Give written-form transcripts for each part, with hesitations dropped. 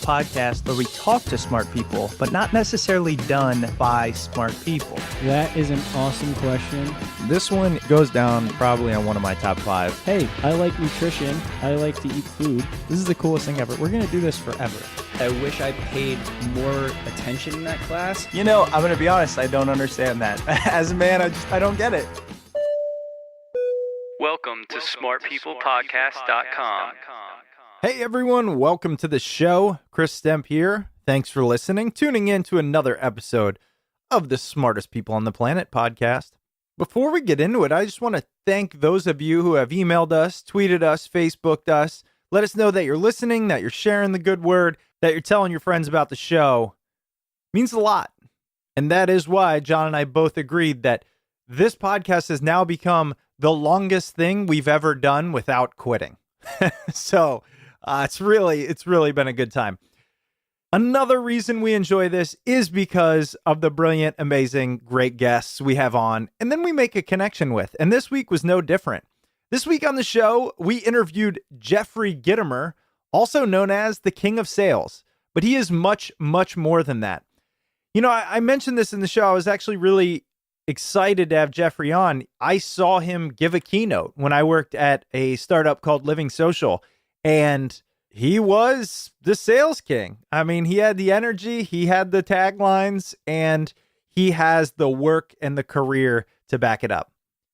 podcast where we talk to smart people, but not necessarily done by smart people? That is an awesome question. This one goes down probably on one of my top 5. Hey, I like nutrition. I like to eat food. This is the coolest thing ever. We're going to do this forever. I wish I paid more attention in that class. You know, I'm going to be honest, I don't understand that. As a man, I don't get it. Welcome to smartpeoplepodcast.com. Hey everyone, welcome to the show. Chris Stemp here. Thanks for listening, tuning in to another episode of the Smartest People on the Planet podcast. Before we get into it, I just want to thank those of you who have emailed us, tweeted us, Facebooked us. Let us know that you're listening, that you're sharing the good word, that you're telling your friends about the show. It means a lot. And that is why John and I both agreed that this podcast has now become the longest thing we've ever done without quitting. So it's really been a good time. Another reason we enjoy this is because of the brilliant, amazing, great guests we have on, and then we make a connection with. And this week was no different. This week on the show, we interviewed Jeffrey Gitomer, also known as the King of Sales, but he is much, much more than that. You know, I mentioned this in the show. I was actually really excited to have Jeffrey on. I saw him give a keynote when I worked at a startup called Living Social, and he was the sales king. I mean, he had the energy, he had the taglines, and he has the work and the career to back it up.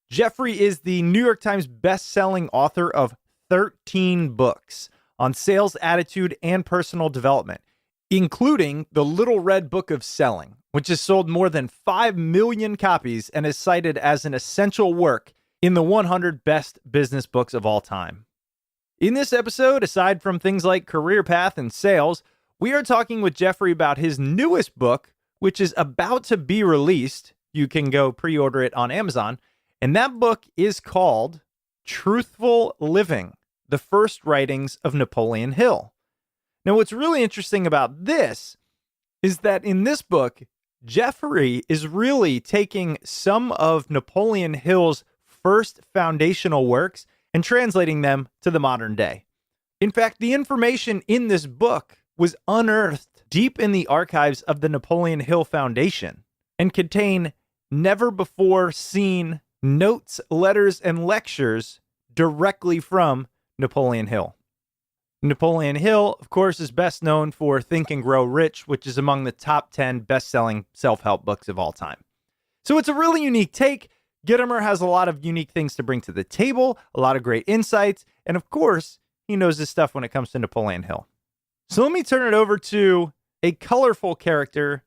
Jeffrey is the New York Times best-selling author of 13 books on sales attitude and personal development, including the Little Red Book of Selling, which has sold more than 5 million copies and is cited as an essential work in the 100 best business books of all time. In this episode, aside from things like career path and sales, we are talking with Jeffrey about his newest book, which is about to be released. You can go pre-order it on Amazon. And that book is called Truthful Living, the First Writings of Napoleon Hill. Now, what's really interesting about this is that in this book, Jeffrey is really taking some of Napoleon Hill's first foundational works and translating them to the modern day. In fact, the information in this book was unearthed deep in the archives of the Napoleon Hill Foundation and contain never before seen notes, letters, and lectures directly from Napoleon Hill. Napoleon Hill, of course, is best known for Think and Grow Rich, which is among the top 10 best-selling self-help books of all time. So it's a really unique take. Gitomer has a lot of unique things to bring to the table, a lot of great insights, and of course, he knows his stuff when it comes to Napoleon Hill. So let me turn it over to a colorful character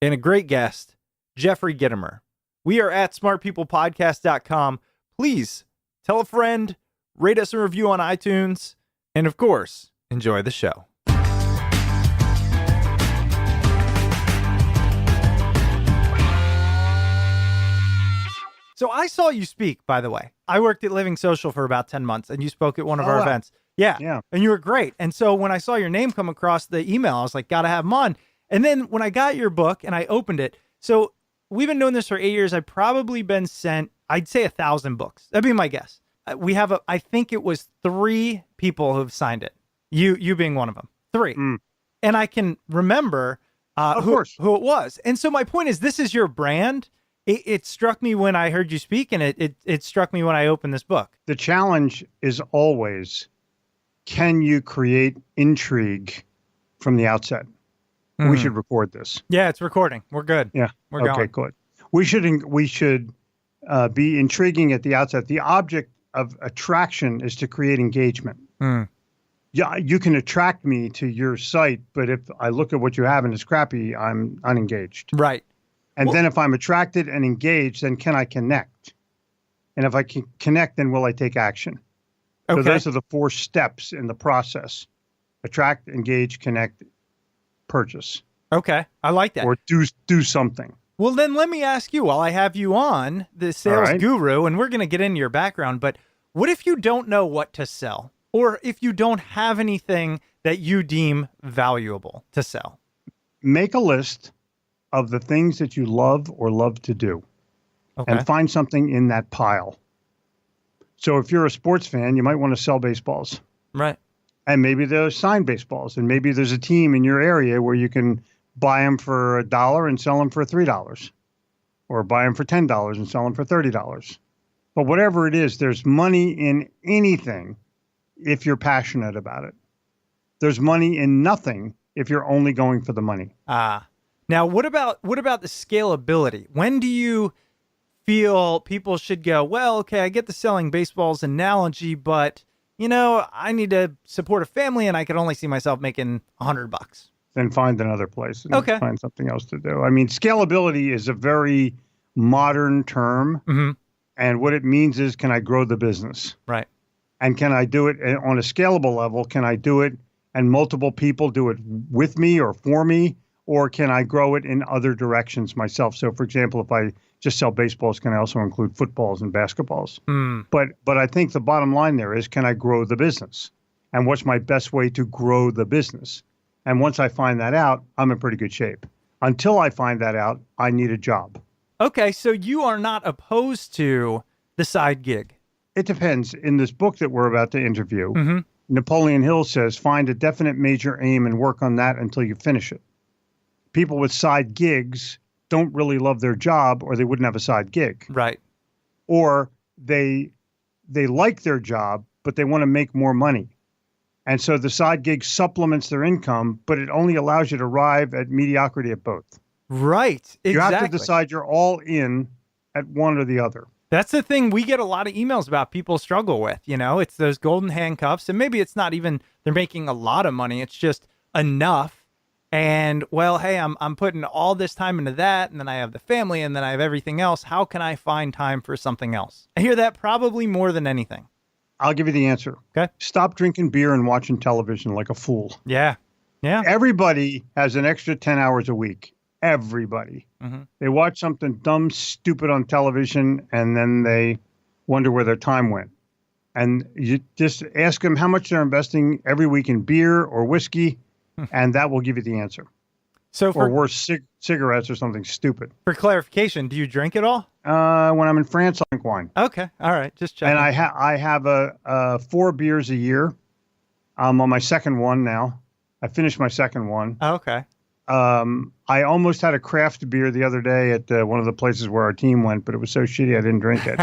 and a great guest, Jeffrey Gitomer. We are at smartpeoplepodcast.com. Please tell a friend, rate us a review on iTunes, and of course, enjoy the show. So I saw you speak, by the way. I worked at Living Social for about 10 months, and you spoke at one of our events. Yeah. And you were great. And so when I saw your name come across the email, I was like, gotta have him on. And then when I got your book and I opened it, so we've been doing this for 8 years. I've probably been sent, I'd say 1,000 books. That'd be my guess. We have, I think it was 3 people who've signed it. You being one of them. 3. And I can remember who it was. And so my point is, this is your brand. It struck me when I heard you speak, and it struck me when I opened this book. The challenge is always, can you create intrigue from the outset? Mm-hmm. We should record this. Yeah, it's recording. We're good. Yeah. We're going. Okay, good. We should be intriguing at the outset. The object of attraction is to create engagement. Yeah, you can attract me to your site, but if I look at what you have and it's crappy, I'm unengaged. Right. And then if I'm attracted and engaged, then can I connect? And if I can connect, then will I take action? Okay. So those are the 4 steps in the process. Attract, engage, connect, purchase. Okay. I like that. Or do something. Well, then let me ask you, while I have you on, the sales guru, and we're going to get into your background, but what if you don't know what to sell? Or if you don't have anything that you deem valuable to sell? Make a list of the things that you love or love to do, and find something in that pile. So if you're a sports fan, you might want to sell baseballs. Right. And maybe there's signed baseballs, and maybe there's a team in your area where you can buy them for $1 and sell them for $3, or buy them for $10 and sell them for $30. But whatever it is, there's money in anything if you're passionate about it. There's money in nothing if you're only going for the money. Now what about the scalability? When do you feel people should go, well, okay, I get the selling baseballs analogy, but I need to support a family and I can only see myself making $100. Then find another place and Okay. find something else to do. I mean, scalability is a very modern term. Mm-hmm. And what it means is, can I grow the business? Right. And can I do it on a scalable level? Can I do it and multiple people do it with me or for me? Or can I grow it in other directions myself? So, for example, if I just sell baseballs, can I also include footballs and basketballs? But I think the bottom line there is, can I grow the business? And what's my best way to grow the business? And once I find that out, I'm in pretty good shape. Until I find that out, I need a job. Okay, so you are not opposed to the side gig. It depends. In this book that we're about to interview, Mm-hmm. Napoleon Hill says, find a definite major aim and work on that until you finish it. People with side gigs don't really love their job, or they wouldn't have a side gig. Right. Or they like their job, but they want to make more money. And so the side gig supplements their income, but it only allows you to arrive at mediocrity at both. Right. Exactly. You have to decide you're all in at one or the other. That's the thing we get a lot of emails about people struggle with, it's those golden handcuffs. And maybe it's not even they're making a lot of money. It's just enough. And well, hey, I'm putting all this time into that. And then I have the family and then I have everything else. How can I find time for something else? I hear that probably more than anything. I'll give you the answer. Okay. Stop drinking beer and watching television like a fool. Yeah. Yeah. Everybody has an extra 10 hours a week. Everybody. Mm-hmm. They watch something dumb, stupid on television, and then they wonder where their time went. And you just ask them how much they're investing every week in beer or whiskey, and that will give you the answer. So Or worse, cigarettes or something stupid. for clarification, do you drink at all? When I'm in France, I drink wine. Okay. All right. Just checking. And I have 4 beers a year. I'm on my second one now. I finished my second one. Oh, okay. I almost had a craft beer the other day at one of the places where our team went, but it was so shitty I didn't drink it.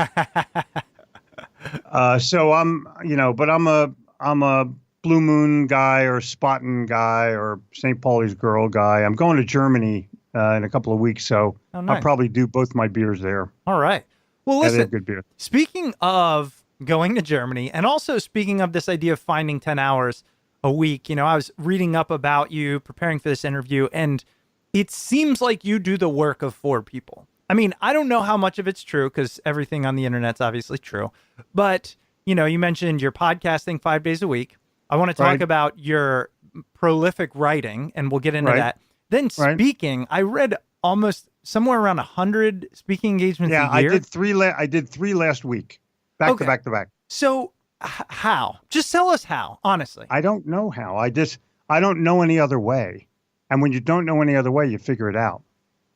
So but I'm a Blue Moon guy or Spaten guy or St. Pauli's Girl guy. I'm going to Germany in a couple of weeks, so nice. I'll probably do both my beers there. All right. Well, Yeah, they listen, have good beer. speaking of going to Germany and also speaking of this idea of finding 10 hours a week, I was reading up about you, preparing for this interview, and it seems like you do the work of 4 people. I mean, I don't know how much of it's true because everything on the internet's obviously true, but you mentioned you're podcasting 5 days a week. I want to talk Right. about your prolific writing, and we'll get into Right. that. Then Right. speaking, I read almost somewhere around 100 speaking engagements Yeah, a year. I did 3 last week, back Okay. to back to back. So how? Just tell us how, honestly. I don't know how. I don't know any other way. And when you don't know any other way, you figure it out.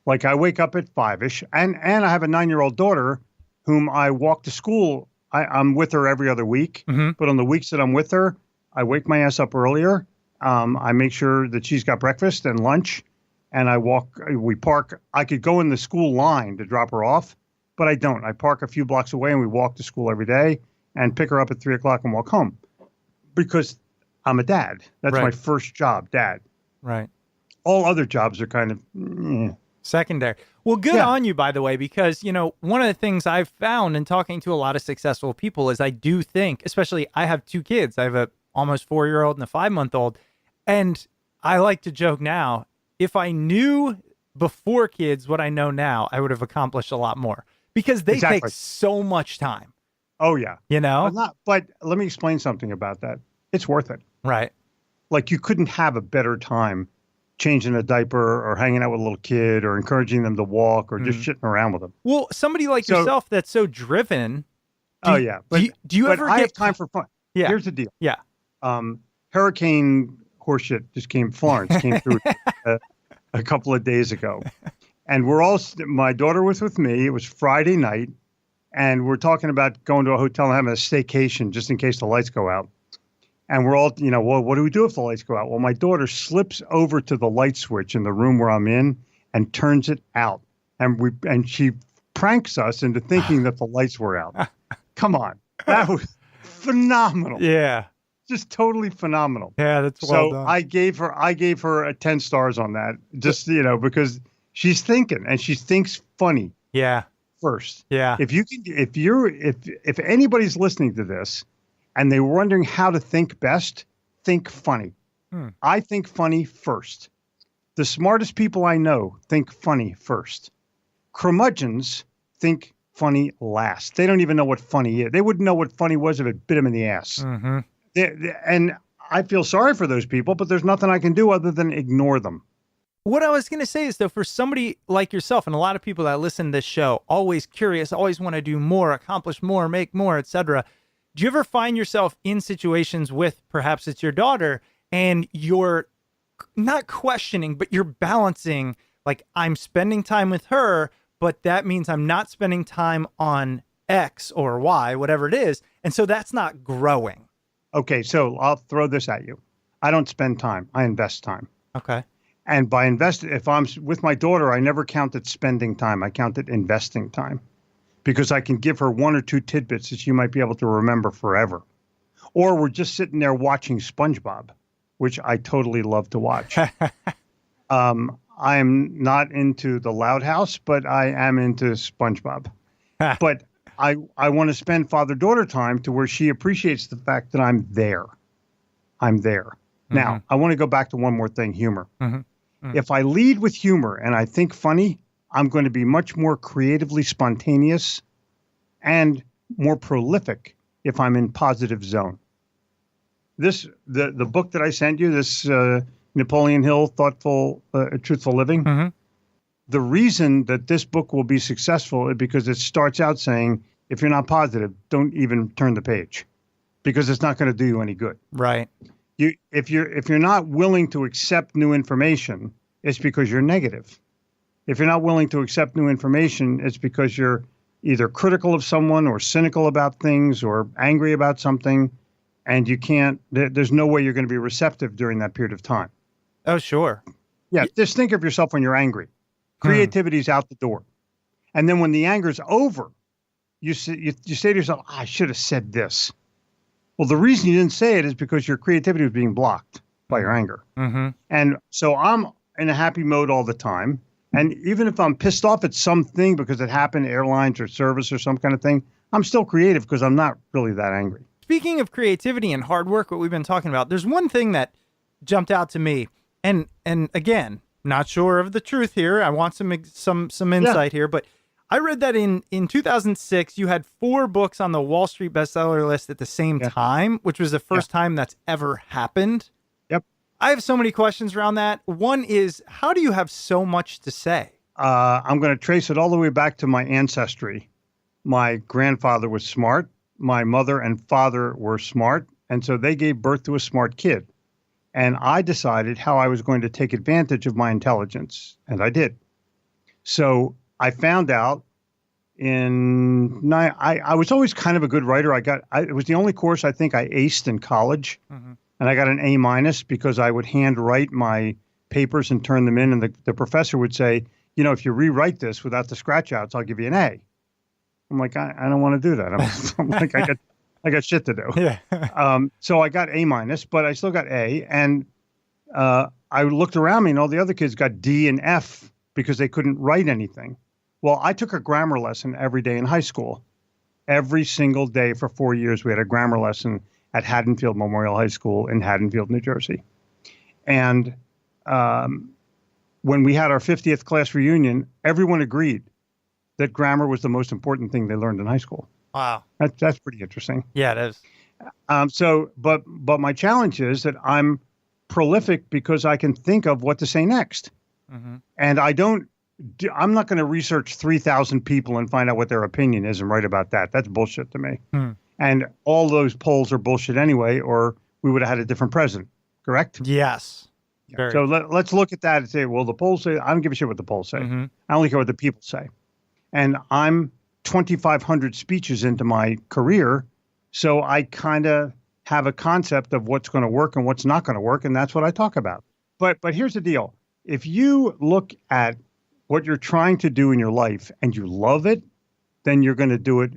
Like I wake up at 5-ish, and I have a 9-year-old daughter whom I walk to school. I'm with her every other week, Mhm. but on the weeks that I'm with her, I wake my ass up earlier. I make sure that she's got breakfast and lunch, and we park. I could go in the school line to drop her off, but I don't. I park a few blocks away and we walk to school every day and pick her up at 3:00 and walk home because I'm a dad. That's Right. my first job, dad. Right. All other jobs are kind of, Secondary. Well, good Yeah. on you, by the way, because, one of the things I've found in talking to a lot of successful people is I do think, especially I have 2 kids. I have a almost 4-year-old and a 5-month-old. And I like to joke now, if I knew before kids what I know now, I would have accomplished a lot more because they take Exactly. so much time, oh yeah. But let me explain something about that. It's worth it. Right. Like you couldn't have a better time changing a diaper or hanging out with a little kid or encouraging them to walk or just shitting around with them. Well, somebody like So- yourself that's so driven. Oh yeah. But do you but ever I get have time for fun. Yeah. Here's the deal. Yeah. Hurricane horseshit just Florence came through a couple of days ago. And my daughter was with me. It was Friday night. And we're talking about going to a hotel and having a staycation just in case the lights go out. And we're all, well, what do we do if the lights go out? Well, my daughter slips over to the light switch in the room where I'm in and turns it out. And she pranks us into thinking that the lights were out. Come on. That was phenomenal. Yeah. Just totally phenomenal. Yeah, that's well done. I gave her a 10 stars on that. Just, because she's thinking and she thinks funny. Yeah. First. Yeah. If anybody's listening to this and they were wondering how to think best, think funny. I think funny first. The smartest people I know think funny first. Curmudgeons think funny last. They don't even know what funny is. They wouldn't know what funny was if it bit them in the ass. Mm-hmm. And I feel sorry for those people, but there's nothing I can do other than ignore them. What I was going to say is, though, for somebody like yourself and a lot of people that listen to this show, always curious, always want to do more, accomplish more, make more, etc. Do you ever find yourself in situations with, perhaps it's your daughter, and you're not questioning, but you're balancing, like, I'm spending time with her, but that means I'm not spending time on X or Y, whatever it is. And so that's not growing. Okay, so I'll throw this at you. I don't spend time. I invest time. Okay. And by if I'm with my daughter, I never counted spending time. I counted investing time because I can give her one or two tidbits that she might be able to remember forever. Or we're just sitting there watching SpongeBob, which I totally love to watch. I'm not into the Loud House, but I am into SpongeBob. But I want to spend father-daughter time to where she appreciates the fact that I'm there. I'm there. Mm-hmm. Now, I want to go back to one more thing, humor. Mm-hmm. Mm-hmm. If I lead with humor and I think funny, I'm going to be much more creatively spontaneous and more prolific if I'm in positive zone. The book that I sent you, this Napoleon Hill, Thoughtful, Truthful Living, mm-hmm. The reason that this book will be successful is because it starts out saying, if you're not positive, don't even turn the page because it's not going to do you any good. Right. If you're not willing to accept new information, it's because you're negative. If you're not willing to accept new information, it's because you're either critical of someone or cynical about things or angry about something, and there's no way you're going to be receptive during that period of time. Oh, sure. Yeah, just think of yourself when you're angry. Creativity's out the door. And then when the anger's over, you say to yourself, I should have said this. Well, the reason you didn't say it is because your creativity was being blocked by your anger. Mm-hmm. And so I'm in a happy mode all the time. And even if I'm pissed off at something because it happened, airlines or service or some kind of thing, I'm still creative because I'm not really that angry. Speaking of creativity and hard work, what we've been talking about, there's one thing that jumped out to me. And again, not sure of the truth here. I want some insight here, but I read that in 2006, you had 4 books on the Wall Street bestseller list at the same time, which was the first time that's ever happened. Yep. I have so many questions around that. One is, how do you have so much to say? I'm going to trace it all the way back to my ancestry. My grandfather was smart. My mother and father were smart. And so they gave birth to a smart kid. And I decided how I was going to take advantage of my intelligence. And I did. So I found out I was always kind of a good writer. It was the only course I think I aced in college. Mm-hmm. And I got an A- because I would handwrite my papers and turn them in. And the professor would say, if you rewrite this without the scratch outs, I'll give you an A. I'm like, I don't want to do that. I'm like, I got shit to do. Yeah. So I got A-, but I still got A. And I looked around me and all the other kids got D and F because they couldn't write anything. Well, I took a grammar lesson every day in high school. Every single day for 4 years, we had a grammar lesson at Haddonfield Memorial High School in Haddonfield, New Jersey. And when we had our 50th class reunion, everyone agreed that grammar was the most important thing they learned in high school. Wow. That's pretty interesting. Yeah, it is. But my challenge is that I'm prolific because I can think of what to say next. Mm-hmm. And I'm not going to research 3,000 people and find out what their opinion is and write about that. That's bullshit to me. Hmm. And all those polls are bullshit anyway, or we would have had a different president. Correct? Yes. Yeah. So let's look at that and say, well, the polls say, I don't give a shit what the polls say. Mm-hmm. I only care what the people say. And I'm 2,500 speeches into my career, so I kind of have a concept of what's going to work and what's not going to work, and that's what I talk about. But here's the deal. If you look at what you're trying to do in your life and you love it, then you're going to do it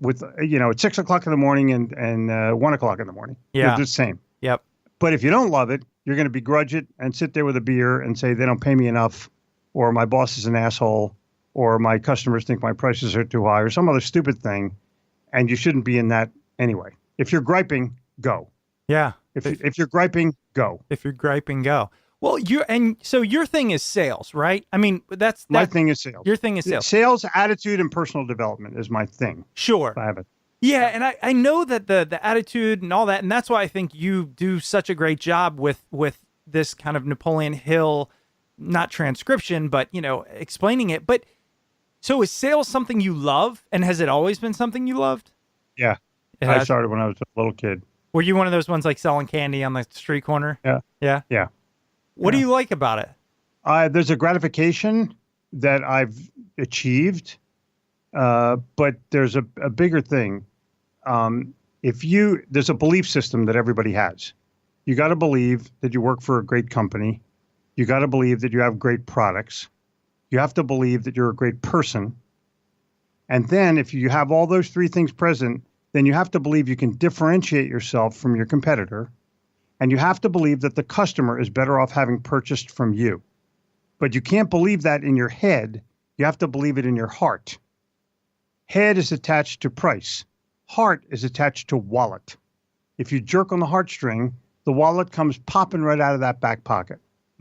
with, at 6 o'clock in the morning and 1 o'clock in the morning. Yeah. It's the same. Yep. But if you don't love it, you're going to begrudge it and sit there with a beer and say, they don't pay me enough, or my boss is an asshole, or my customers think my prices are too high, or some other stupid thing. And you shouldn't be in that anyway. If you're griping, go. Yeah. If you're griping, go. If you're griping, go. Well, so your thing is sales, right? I mean, that's my thing is sales. Your thing is sales. Sales, attitude, and personal development is my thing. Sure. I have it. Yeah, and I know that the attitude and all that, and that's why I think you do such a great job with this kind of Napoleon Hill, not transcription, but explaining it. But so is sales something you love, and has it always been something you loved? Yeah, I started when I was a little kid. Were you one of those ones like selling candy on the street corner? Yeah. Yeah. Yeah. What do you like about it? There's a gratification that I've achieved, but there's a bigger thing. There's a belief system that everybody has. You got to believe that you work for a great company. You got to believe that you have great products. You have to believe that you're a great person. And then if you have all those three things present, then you have to believe you can differentiate yourself from your competitor. And you have to believe that the customer is better off having purchased from you. But you can't believe that in your head. You have to believe it in your heart. Head is attached to price. Heart is attached to wallet. If you jerk on the heartstring, the wallet comes popping right out of that back pocket.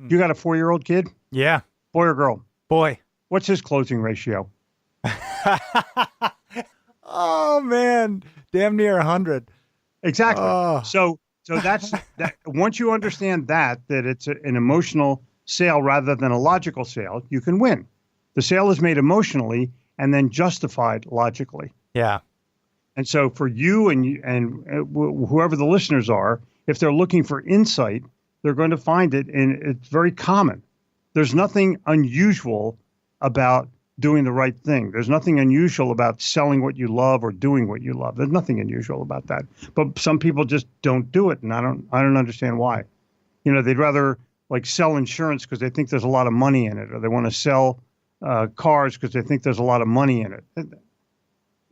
You got a 4-year-old kid? Yeah. Boy or girl? Boy. What's his closing ratio? Oh, man. Damn near 100. Exactly. Oh. So that's that. Once you understand that it's an emotional sale rather than a logical sale, you can win. The sale is made emotionally and then justified logically. Yeah. And so for you and whoever the listeners are, if they're looking for insight, they're going to find it, and it's very common. There's nothing unusual about doing the right thing. There's nothing unusual about selling what you love or doing what you love. There's nothing unusual about that. But some people just don't do it, and I don't understand why. They'd rather like sell insurance because they think there's a lot of money in it, or they want to sell cars because they think there's a lot of money in it.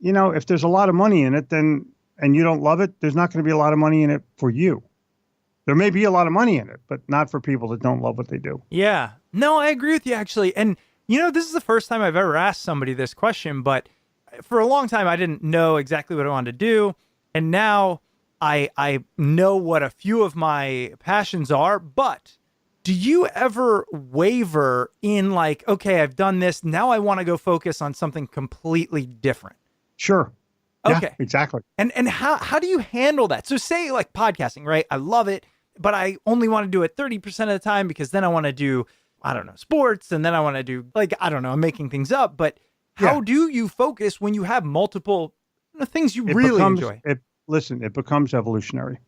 If there's a lot of money in it, then and you don't love it, there's not going to be a lot of money in it for you. There may be a lot of money in it, but not for people that don't love what they do. Yeah. No, I agree with you, actually. And, this is the first time I've ever asked somebody this question, but for a long time, I didn't know exactly what I wanted to do. And now I know what a few of my passions are, but do you ever waver in like, okay, I've done this. Now I want to go focus on something completely different? Sure. Okay. Yeah, exactly. And how do you handle that? So say like podcasting, right? I love it, but I only want to do it 30% of the time because then I want to do, I don't know, sports. And then I want to do I'm making things up. But how do you focus when you have multiple things you really enjoy? It becomes evolutionary.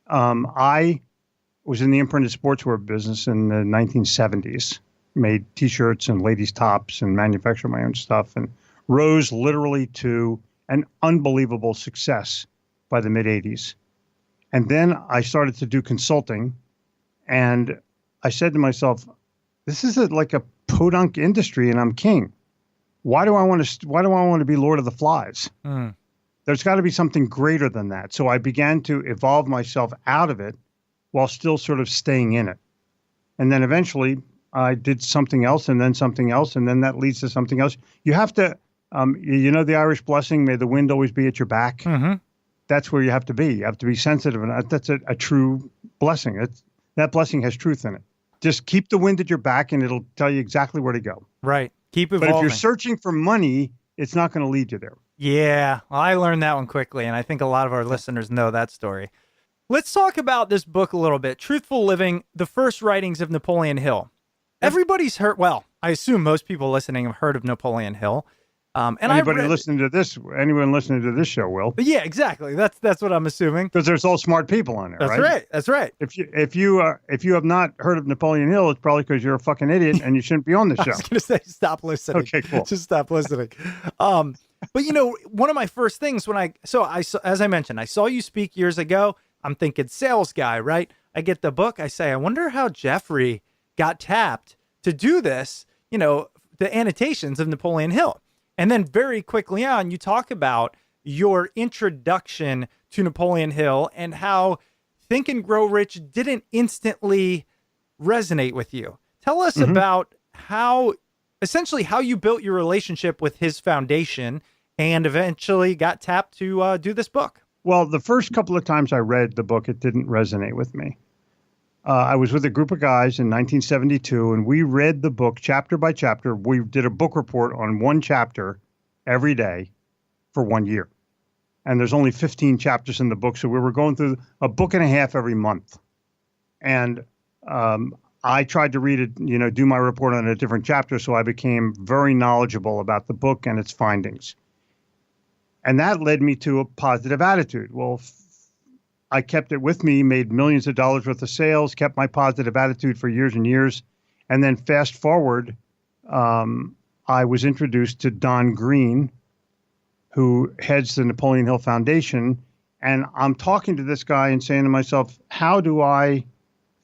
I was in the imprinted sportswear business in the 1970s, made T-shirts and ladies' tops and manufactured my own stuff, and rose literally to an unbelievable success by the mid-'80s. And then I started to do consulting, and I said to myself, this is like a podunk industry, and I'm king. Why do I want to be Lord of the Flies? There's got to be something greater than that. So I began to evolve myself out of it while still sort of staying in it. And then eventually I did something else, and then something else, and then that leads to something else. You have to, the Irish blessing, may the wind always be at your back. Mm-hmm. That's where you have to be. You have to be sensitive. And that's a true blessing. That blessing has truth in it. Just keep the wind at your back, and it'll tell you exactly where to go. Right. Keep evolving. But if you're searching for money, it's not going to lead you there. Yeah. Well, I learned that one quickly, and I think a lot of our listeners know that story. Let's talk about this book a little bit. Truthful Living, the first writings of Napoleon Hill. Everybody's heard, well, I assume most people listening have heard of Napoleon Hill. And anyone listening to this show will. Yeah, exactly. That's what I'm assuming. Because there's all smart people on there, That's right? right. That's right. If you have not heard of Napoleon Hill, it's probably because you're a fucking idiot and you shouldn't be on the show. I was going to say, stop listening. Okay, cool. Just stop listening. But one of my first things when I saw, as I mentioned, I saw you speak years ago. I'm thinking sales guy, right? I get the book. I say, I wonder how Jeffrey got tapped to do this, the annotations of Napoleon Hill. And then very quickly on, you talk about your introduction to Napoleon Hill and how Think and Grow Rich didn't instantly resonate with you. Tell us about how you built your relationship with his foundation and eventually got tapped to do this book. Well, the first couple of times I read the book, it didn't resonate with me. I was with a group of guys in 1972, and we read the book chapter by chapter. We did a book report on one chapter every day for 1 year. And there's only 15 chapters in the book, so we were going through a book and a half every month. And I tried to read it, do my report on a different chapter, so I became very knowledgeable about the book and its findings. And that led me to a positive attitude. Well, I kept it with me, made millions of dollars worth of sales, kept my positive attitude for years and years. And then fast forward, I was introduced to Don Green, who heads the Napoleon Hill Foundation. And I'm talking to this guy and saying to myself, how do I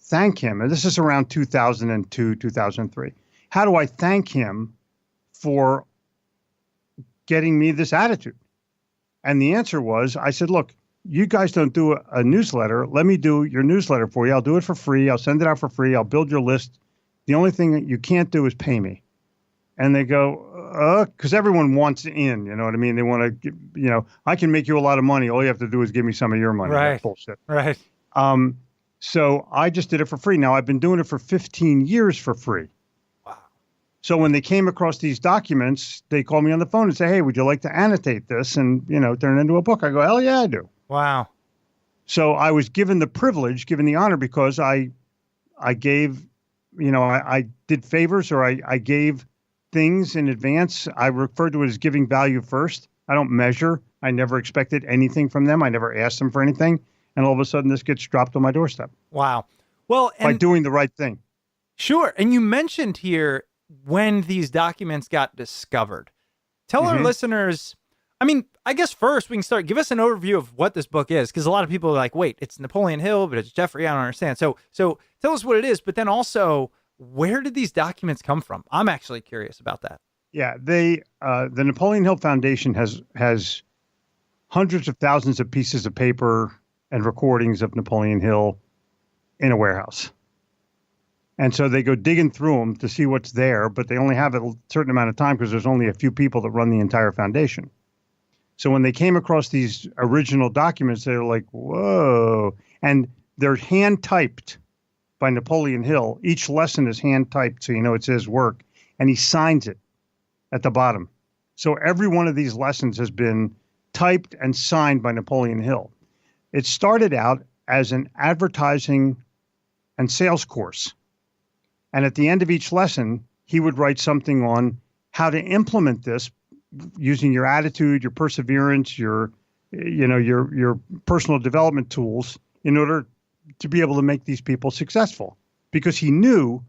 thank him? And this is around 2002, 2003. How do I thank him for getting me this attitude? And the answer was, I said, look, you guys don't do a newsletter. Let me do your newsletter for you. I'll do it for free. I'll send it out for free. I'll build your list. The only thing that you can't do is pay me. And they go, because everyone wants in, you know what I mean? They want to, I can make you a lot of money. All you have to do is give me some of your money. Right. That's bullshit. Right. So I just did it for free. Now I've been doing it for 15 years for free. Wow. So when they came across these documents, they called me on the phone and say, hey, would you like to annotate this and, turn it into a book? I go, hell yeah, I do. Wow. So I was given the privilege, given the honor, because I gave, I did favors, or I gave things in advance. I refer to it as giving value first. I don't measure. I never expected anything from them. I never asked them for anything. And all of a sudden this gets dropped on my doorstep. Wow. Well, by doing the right thing. Sure. And you mentioned here when these documents got discovered. Tell our listeners, I guess first we can start, give us an overview of what this book is, because a lot of people are like, wait, it's Napoleon Hill, but it's Jeffrey. I don't understand. So tell us what it is, but then also, where did these documents come from? I'm actually curious about that. Yeah, the Napoleon Hill Foundation has hundreds of thousands of pieces of paper and recordings of Napoleon Hill in a warehouse. And so they go digging through them to see what's there, but they only have a certain amount of time because there's only a few people that run the entire foundation. So when they came across these original documents, they were like, whoa. And they're hand typed by Napoleon Hill. Each lesson is hand typed, so it's his work. And he signs it at the bottom. So every one of these lessons has been typed and signed by Napoleon Hill. It started out as an advertising and sales course. And at the end of each lesson, he would write something on how to implement this using your attitude, your perseverance, your personal development tools in order to be able to make these people successful. Because he knew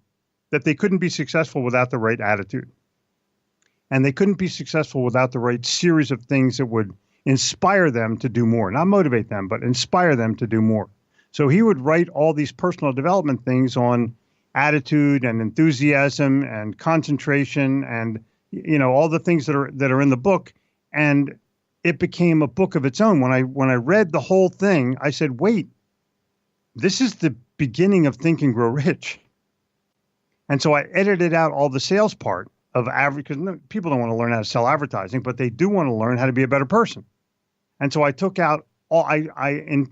that they couldn't be successful without the right attitude. And they couldn't be successful without the right series of things that would inspire them to do more. Not motivate them, but inspire them to do more. So he would write all these personal development things on attitude and enthusiasm and concentration and all the things that are in the book. And it became a book of its own. When I read the whole thing, I said, wait, this is the beginning of Think and Grow Rich. And so I edited out all the sales part of because people don't want to learn how to sell advertising, but they do want to learn how to be a better person. And so I took out I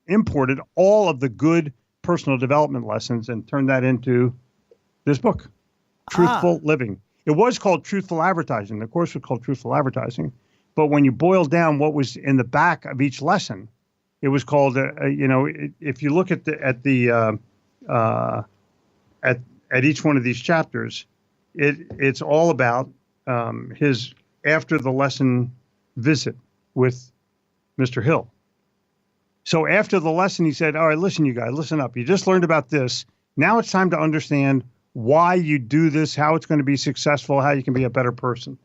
imported all of the good personal development lessons and turned that into this book, Truthful Living. It was called Truthful Advertising. The course was called Truthful Advertising. But when you boil down what was in the back of each lesson, it was called, if you look at each one of these chapters, it's all about his after the lesson visit with Mr. Hill. So after the lesson, he said, all right, listen, you guys, listen up. You just learned about this. Now it's time to understand why you do this, how it's going to be successful, how you can be a better person.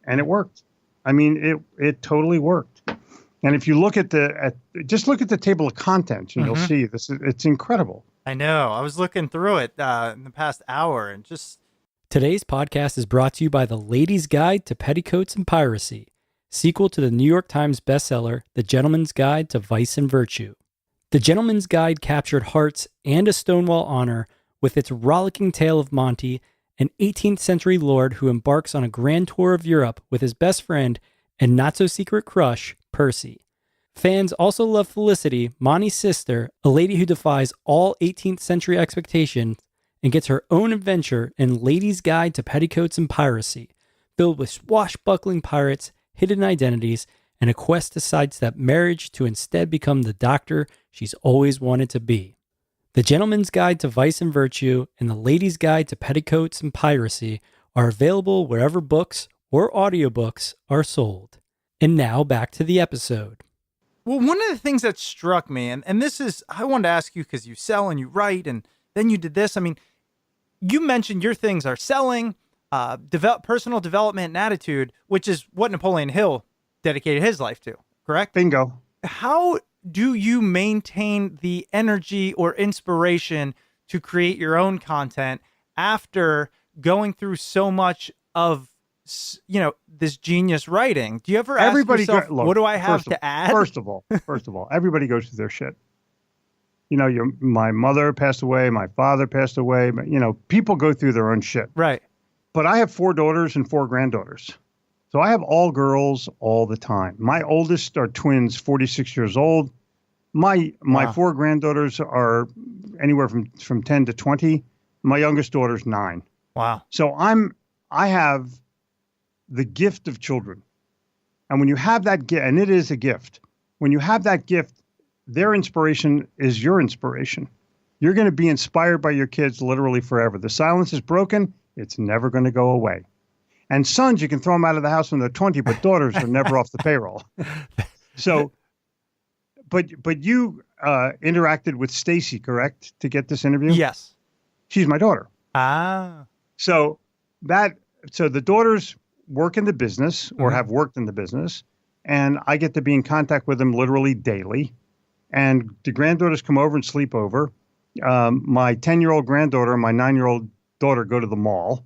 And it worked. I mean, it totally worked. And if you look at just look at the table of contents, and you'll see it's incredible. I know. I was looking through it in the past hour and just. Today's podcast is brought to you by The Ladies' Guide to Petticoats and Piracy, sequel to the New York Times bestseller, The Gentleman's Guide to Vice and Virtue. The Gentleman's Guide captured hearts and a Stonewall honor with its rollicking tale of Monty, an 18th century lord who embarks on a grand tour of Europe with his best friend and not-so-secret crush, Percy. Fans also love Felicity, Monty's sister, a lady who defies all 18th century expectations and gets her own adventure in Ladies' Guide to Petticoats and Piracy, filled with swashbuckling pirates, hidden identities, and a quest to sidestep marriage to instead become the doctor she's always wanted to be. The Gentleman's Guide to Vice and Virtue and The Ladies' Guide to Petticoats and Piracy are available wherever books or audiobooks are sold. And now back to the episode. Well, one of the things that struck me, and this is, I wanted to ask you because you sell and you write, and then you did this. I mean, you mentioned your things are selling, personal development and attitude, which is what Napoleon Hill dedicated his life to, correct? Bingo. How do you maintain the energy or inspiration to create your own content after going through so much of, this genius writing? Do you ever ask yourself, what do I have to add? First of all, everybody goes through their shit. My mother passed away, my father passed away, but people go through their own shit. Right. But I have 4 daughters and 4 granddaughters. So I have all girls all the time. My oldest are twins, 46 years old. My Wow. 4 granddaughters are anywhere from 10 to 20. My youngest daughter's 9. Wow. So I have the gift of children. And when you have that gift, and it is a gift, when you have that gift, their inspiration is your inspiration. You're going to be inspired by your kids literally forever. The silence is broken. It's never going to go away. And sons, you can throw them out of the house when they're 20, but daughters are never off the payroll. So, but you interacted with Stacy, correct, to get this interview? Yes. She's my daughter. Ah. So the daughters work in the business or have worked in the business, and I get to be in contact with them literally daily. And the granddaughters come over and sleep over. My 10-year-old granddaughter and my 9-year-old daughter go to the mall,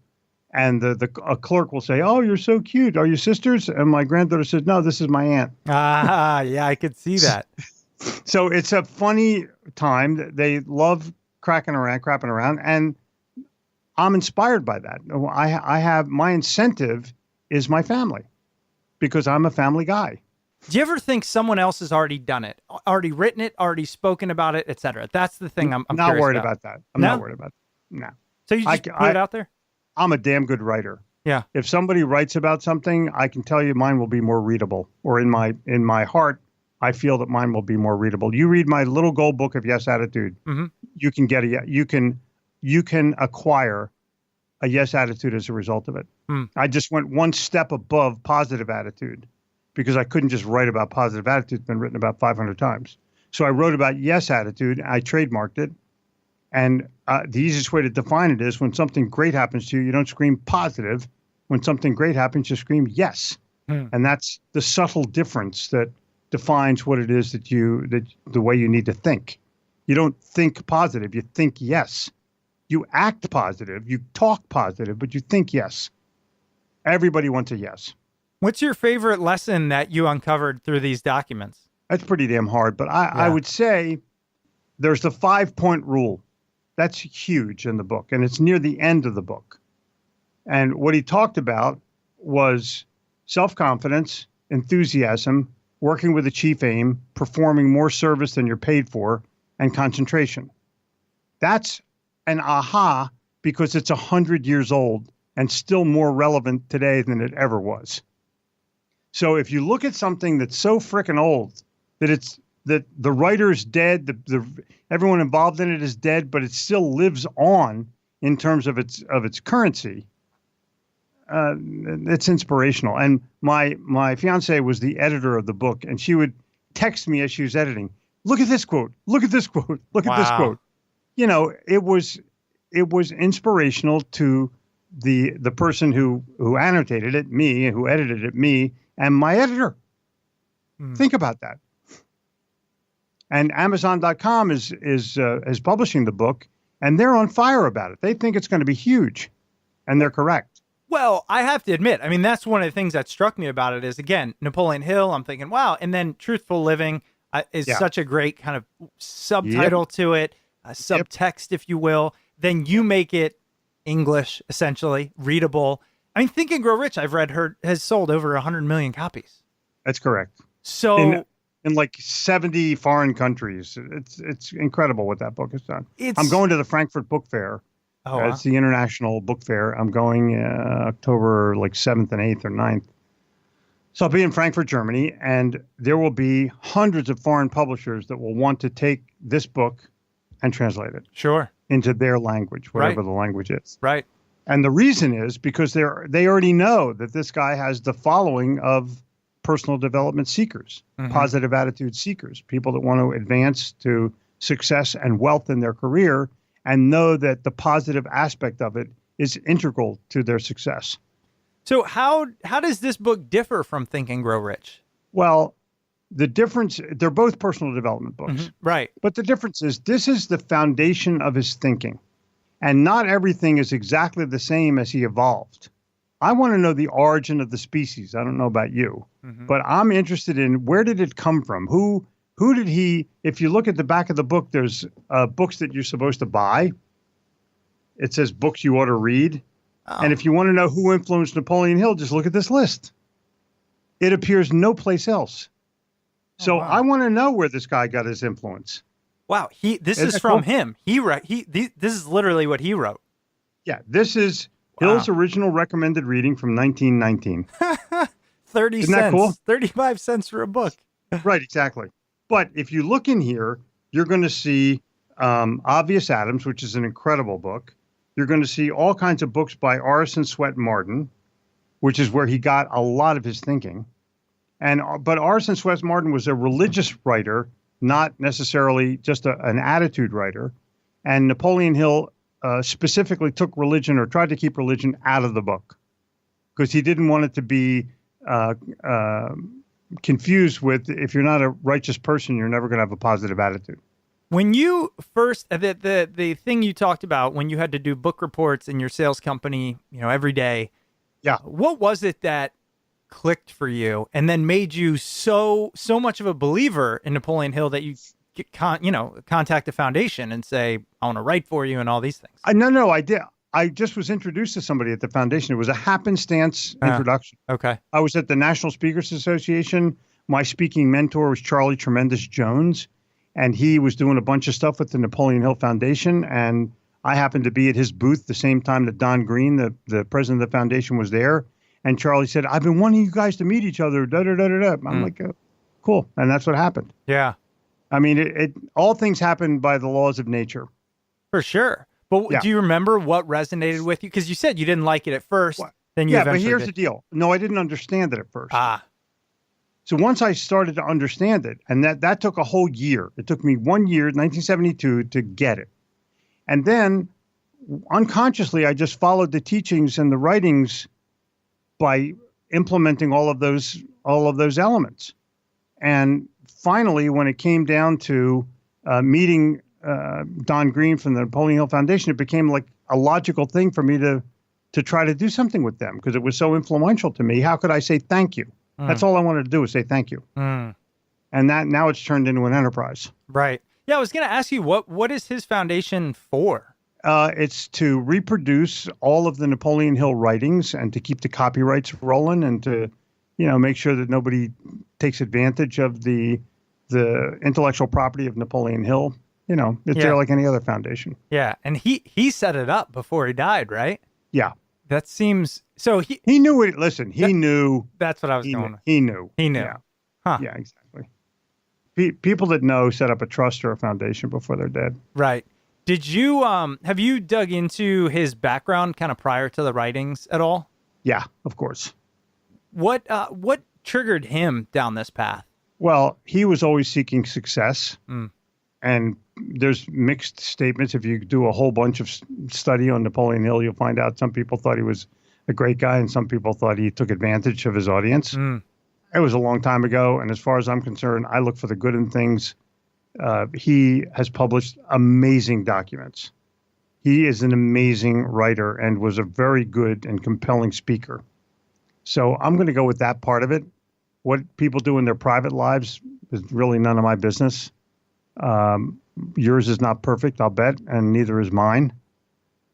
and a clerk will say, "Oh, you're so cute. Are you sisters?" And my granddaughter says, "No, this is my aunt." Ah, yeah, I could see that. So it's a funny time. They love crapping around, and I'm inspired by that. I have my incentive is my family because I'm a family guy. Do you ever think someone else has already done it, already written it, already spoken about it, etc.? That's the thing I'm not curious worried about. about that. I'm not worried about that. No. So you just put it out there? I'm a damn good writer. Yeah. If somebody writes about something, I can tell you mine will be more readable. Or in my heart, I feel that mine will be more readable. You read my little gold book of Yes Attitude. Mm-hmm. You can get you can acquire a yes attitude as a result of it. I just went one step above positive attitude because I couldn't just write about positive attitude. It's been written about 500 times. So I wrote about yes attitude. I trademarked it. And the easiest way to define it is when something great happens to you, you don't scream positive. When something great happens, you scream yes. And that's the subtle difference that defines what it is that the way you need to think. You don't think positive, you think yes. You act positive, you talk positive, but you think yes. Everybody wants a yes. What's your favorite lesson that you uncovered through these documents? That's pretty damn hard, but I would say there's the 5-point rule. That's huge in the book, and it's near the end of the book. And what he talked about was self-confidence, enthusiasm, working with a chief aim, performing more service than you're paid for, and concentration. That's an aha because it's 100 years old and still more relevant today than it ever was. So if you look at something that's so frickin' old that the writer is dead, everyone involved in it is dead, but it still lives on in terms of its currency. it's inspirational. And my fiance was the editor of the book, and she would text me as she was editing. Look at this quote. Look at this quote. Look at this quote. You know, it was inspirational to the person who annotated it, me, who edited it, me, and my editor. Think about that. And Amazon.com is publishing the book, and they're on fire about it. They think it's going to be huge, and they're correct. Well, I have to admit, I mean, that's one of the things that struck me about it is, again, Napoleon Hill, I'm thinking, wow. And then Truthful Living is such a great kind of subtitle to it, subtext, if you will. Then you make it English, essentially, readable. I mean, Think and Grow Rich, I've read, has sold over 100 million copies. That's correct. So in like 70 foreign countries. It's incredible what that book has done. I'm going to the Frankfurt Book Fair. Oh, wow. It's the international book fair. I'm going October like 7th and 8th or 9th. So I'll be in Frankfurt, Germany, and there will be hundreds of foreign publishers that will want to take this book and translate it. Sure. Into their language, whatever the language is. Right. And the reason is because they already know that this guy has the following of personal development seekers, positive attitude seekers, people that want to advance to success and wealth in their career and know that the positive aspect of it is integral to their success. So how does this book differ from Think and Grow Rich? Well, the difference, they're both personal development books. Right. But the difference is this is the foundation of his thinking. And not everything is exactly the same as he evolved. I want to know the origin of the species. I don't know about you, but I'm interested in where did it come from? Who did he, if you look at the back of the book, there's books that you're supposed to buy. It says books you ought to read. Oh. And if you want to know who influenced Napoleon Hill, just look at this list. It appears no place else. So I want to know where this guy got his influence. Wow. This is from him. This is literally what he wrote. Yeah. This is Hill's original recommended reading from 1919. 30 Isn't cents. That cool? 35 cents for a book. Right. Exactly. But if you look in here, you're going to see Obvious Adams, which is an incredible book. You're going to see all kinds of books by Orison Swett Marden, which is where he got a lot of his thinking. But Orison Swett Marden was a religious writer, not necessarily just an attitude writer. And Napoleon Hill specifically took religion or tried to keep religion out of the book because he didn't want it to be confused with if you're not a righteous person, you're never going to have a positive attitude. When you first, the thing you talked about when you had to do book reports in your sales company, every day. Yeah. What was it that clicked for you and then made you so much of a believer in Napoleon Hill that you contact the foundation and say, I want to write for you and all these things? No, I did. I just was introduced to somebody at the foundation. It was a happenstance introduction. Okay. I was at the National Speakers Association. My speaking mentor was Charlie Tremendous Jones, and he was doing a bunch of stuff with the Napoleon Hill Foundation. And I happened to be at his booth the same time that Don Green, the president of the foundation, was there. And Charlie said, I've been wanting you guys to meet each other. I'm like, cool. And that's what happened. Yeah. I mean, all things happen by the laws of nature. For sure. But do you remember what resonated with you? Because you said you didn't like it at first. Then you eventually but here's the deal. No, I didn't understand it at first. So once I started to understand it, and that took a whole year. It took me 1 year, 1972, to get it. And then unconsciously, I just followed the teachings and the writings by implementing all of those elements. And finally, when it came down to meeting Don Green from the Napoleon Hill Foundation, it became like a logical thing for me to try to do something with them because it was so influential to me. How could I say thank you? That's all I wanted to do was say thank you. And that now it's turned into an enterprise. Right. Yeah, I was going to ask you, what is his foundation for? It's to reproduce all of the Napoleon Hill writings and to keep the copyrights rolling and to, make sure that nobody takes advantage of the intellectual property of Napoleon Hill. It's there like any other foundation. Yeah, and he set it up before he died, right? Yeah. That seems so. He knew it. Listen, he knew. That's what I was going with. He knew. Yeah. Huh. Yeah, exactly. People that know set up a trust or a foundation before they're dead. Right. Did you have you dug into his background kind of prior to the writings at all? Yeah, of course. What triggered him down this path? Well, he was always seeking success. Mm. And there's mixed statements. If you do a whole bunch of study on Napoleon Hill, you'll find out some people thought he was a great guy and some people thought he took advantage of his audience. Mm. It was a long time ago. And as far as I'm concerned, I look for the good in things. He has published amazing documents. He is an amazing writer and was a very good and compelling speaker. So I'm going to go with that part of it. What people do in their private lives is really none of my business. Yours is not perfect, I'll bet, and neither is mine.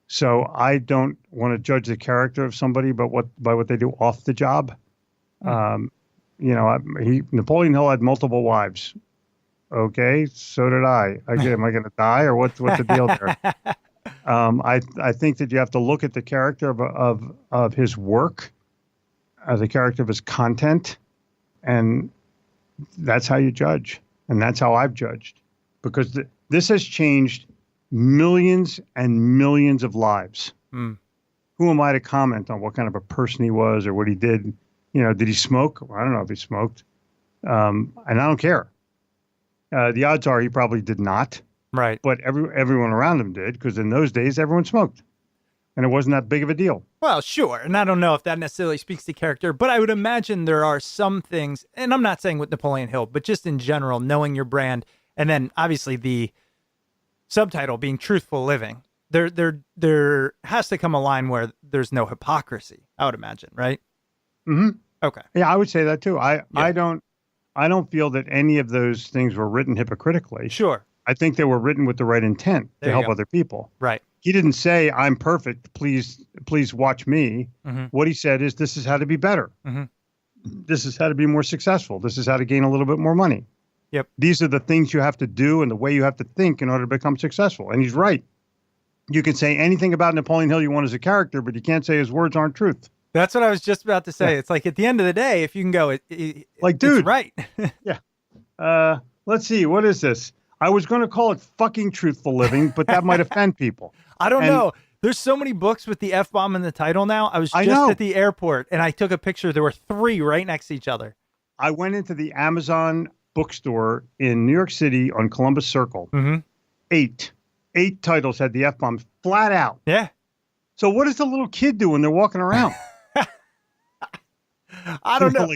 So I don't want to judge the character of somebody, but by what they do off the job. Napoleon Hill had multiple wives. Okay, so did I. Am I going to die, or what's the deal there? I think that you have to look at the character of his work, the character of his content, and that's how you judge, and that's how I've judged. Because this has changed millions and millions of lives. Mm. Who am I to comment on what kind of a person he was or what he did? Did he smoke? Well, I don't know if he smoked. And I don't care. The odds are he probably did not. Right. But everyone around him did, because in those days, everyone smoked. And it wasn't that big of a deal. Well, sure. And I don't know if that necessarily speaks to character, but I would imagine there are some things, and I'm not saying with Napoleon Hill, but just in general, knowing your brand. And then obviously the subtitle being truthful living, there has to come a line where there's no hypocrisy, I would imagine, right? Mm-hmm. Okay. Yeah, I would say that too. I don't feel that any of those things were written hypocritically. Sure. I think they were written with the right intent to help other people. Right. He didn't say, I'm perfect, please watch me. Mm-hmm. What he said is, this is how to be better. Mm-hmm. This is how to be more successful. This is how to gain a little bit more money. Yep. These are the things you have to do and the way you have to think in order to become successful. And he's right. You can say anything about Napoleon Hill you want as a character, but you can't say his words aren't truth. That's what I was just about to say. Yeah. It's like at the end of the day, if you can go, dude, it's right. Yeah. Let's see. What is this? I was going to call it fucking truthful living, but that might offend people. I don't know. There's so many books with the F-bomb in the title now. I was just at the airport and I took a picture. There were 3 right next to each other. I went into the Amazon bookstore in New York City on Columbus Circle. Mm-hmm. 8 titles had the F-bomb flat out. Yeah. So what does the little kid do when they're walking around? I don't know.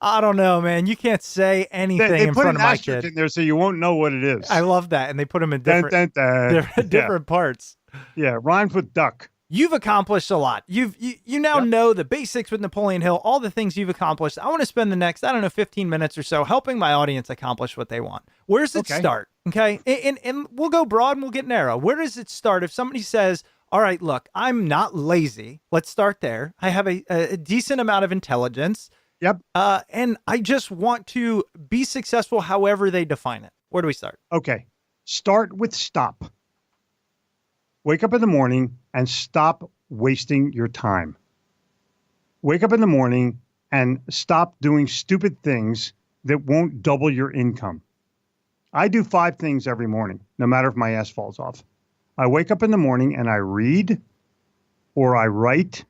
I don't know, man. You can't say anything in front of my kid. In there so you won't know what it is. I love that. And they put them in different parts. Yeah, rhymes with duck. You've accomplished a lot. You now know the basics with Napoleon Hill, all the things you've accomplished. I want to spend the next, 15 minutes or so helping my audience accomplish what they want. Where does it start? Okay. And we'll go broad and we'll get narrow. Where does it start? If somebody says, all right, look, I'm not lazy. Let's start there. I have a decent amount of intelligence. Yep. And I just want to be successful however they define it. Where do we start? Okay. Start with stop. Wake up in the morning and stop wasting your time. Wake up in the morning and stop doing stupid things that won't double your income. I do 5 things every morning, no matter if my ass falls off. I wake up in the morning and I read, or I write,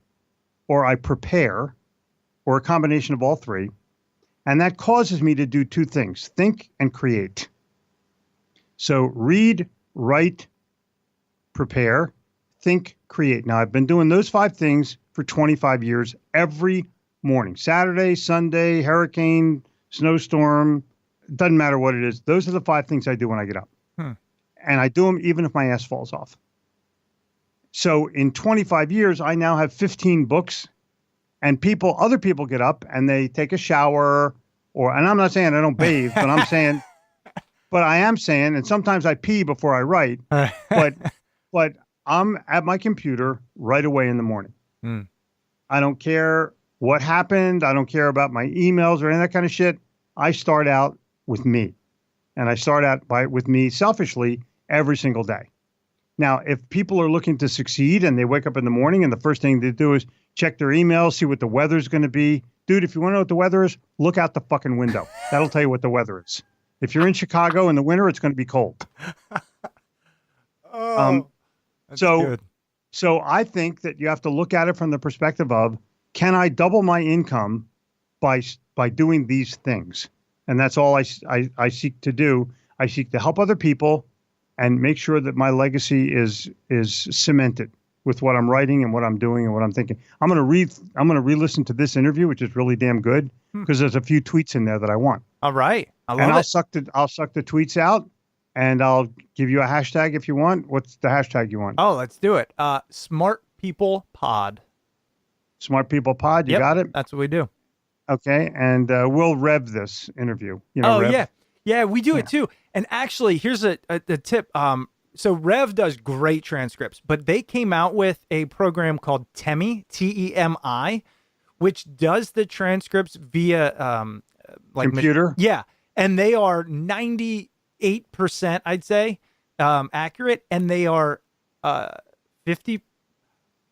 or I prepare, or a combination of all 3. And that causes me to do 2 things, think and create. So read, write, prepare, think, create. Now, I've been doing those 5 things for 25 years every morning. Saturday, Sunday, hurricane, snowstorm, doesn't matter what it is. Those are the 5 things I do when I get up. And I do them even if my ass falls off. So in 25 years, I now have 15 books, and other people get up and they take a shower, and I'm not saying I don't bathe, but I am saying, and sometimes I pee before I write, but I'm at my computer right away in the morning. I don't care what happened. I don't care about my emails or any of that kind of shit. I start out with me, and I start out with me selfishly every single day. Now, if people are looking to succeed and they wake up in the morning and the first thing they do is check their email, see what the weather's going to be. Dude, if you want to know what the weather is, look out the fucking window. That'll tell you what the weather is. If you're in Chicago in the winter, it's going to be cold. That's good. So I think that you have to look at it from the perspective of can I double my income by doing these things? And that's all I seek to do. I seek to help other people and make sure that my legacy is cemented with what I'm writing and what I'm doing and what I'm thinking. I'm going to re-listen to this interview, which is really damn good, because there's a few tweets in there that I want. All right. I'll suck the tweets out, and I'll give you a hashtag if you want. What's the hashtag you want? Oh, let's do it. Smart People Pod. Smart People Pod. You Yep, got it? That's what we do. Okay. And we'll rev this interview. Oh, Rev? yeah, we do it too. And actually, here's a tip. So Rev does great transcripts, but they came out with a program called Temi, Temi, which does the transcripts via computer. Yeah, and they are 98%, I'd say, accurate, and they are 50.